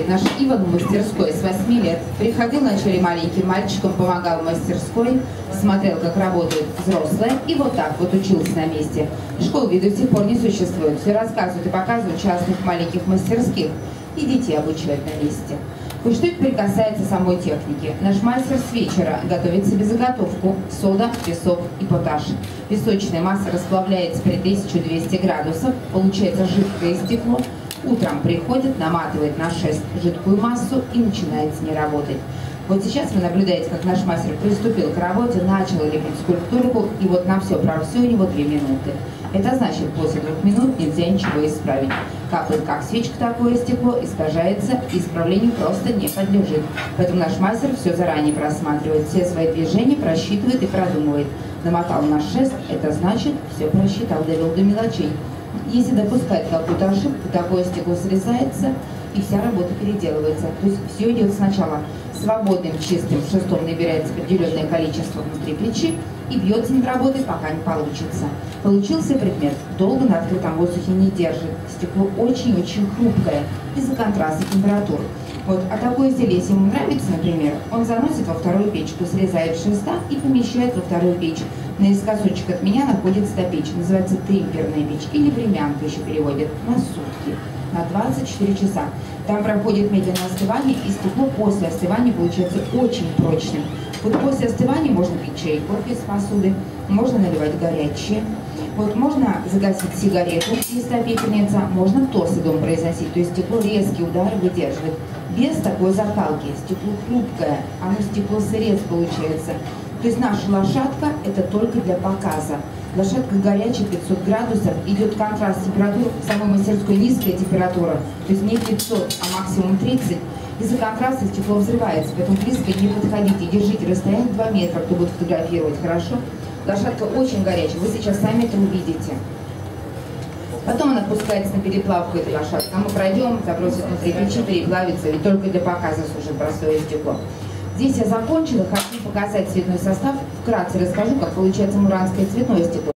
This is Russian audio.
Наш Иван в мастерской с 8 лет. Приходил вначале маленьким мальчиком, помогал в мастерской, смотрел, как работают взрослые, и вот так вот учился на месте. Школ виду до сих пор не существует. Все рассказывают и показывают частных маленьких мастерских, и детей обучают на месте. И что это касается самой техники. Наш мастер с вечера готовит себе заготовку: сода, песок и поташ. Песочная масса расплавляется при 1200 градусов, получается жидкое стекло. Утром приходит, наматывает на шест жидкую массу и начинает с ней работать. Вот сейчас вы наблюдаете, как наш мастер приступил к работе, начал лепить скульптурку, и вот на все про все у него 2 минуты. Это значит, после 2 минут нельзя ничего исправить. Капает как свечка такое стекло, искажается, и исправлению просто не подлежит. Поэтому наш мастер все заранее просматривает, все свои движения просчитывает и продумывает. Намотал на шест, это значит, все просчитал, довел до мелочей. Если допускает какую-то ошибку, такое стекло срезается, и вся работа переделывается. То есть все идет сначала свободным, чистым шестом, набирается определенное количество внутри печи и бьется над работой, пока не получится. Получился предмет долго на открытом воздухе не держит. Стекло очень-очень хрупкое из-за контраста температур. Вот, а такое изделие, если ему нравится, например, он заносит во вторую печку, срезает шеста и помещает во вторую печь. Наискосочек от меня находится та печь, называется темперная печь, или времянка еще переводят, на сутки, на 24 часа. Там проходит медленное остывание, и стекло после остывания получается очень прочным. Вот после остывания можно пить чай, кофе из посуды, можно наливать горячее. Вот можно загасить сигарету, если та пепельница, можно тост и дом произносить, то есть стекло резкие удары выдерживает. Без такой закалки стекло хрупкое, оно стекло сырец получается. То есть наша лошадка это только для показа. Лошадка горячая, 500 градусов, идет контраст температур, в самой мастерской низкая температура, то есть не 500, а максимум 30. Из-за контраста стекло взрывается, поэтому близко не подходите, держите расстояние 2 метра, кто будет фотографировать, хорошо? Лошадка очень горячая, вы сейчас сами это увидите. Потом она опускается на переплавку, этой лошадки. А мы пройдем, забросит внутри печи, переплавится, ведь только для показа служит простое стекло. Здесь я закончила, хочу показать цветной состав. Вкратце расскажу, как получается муранское цветное стекло.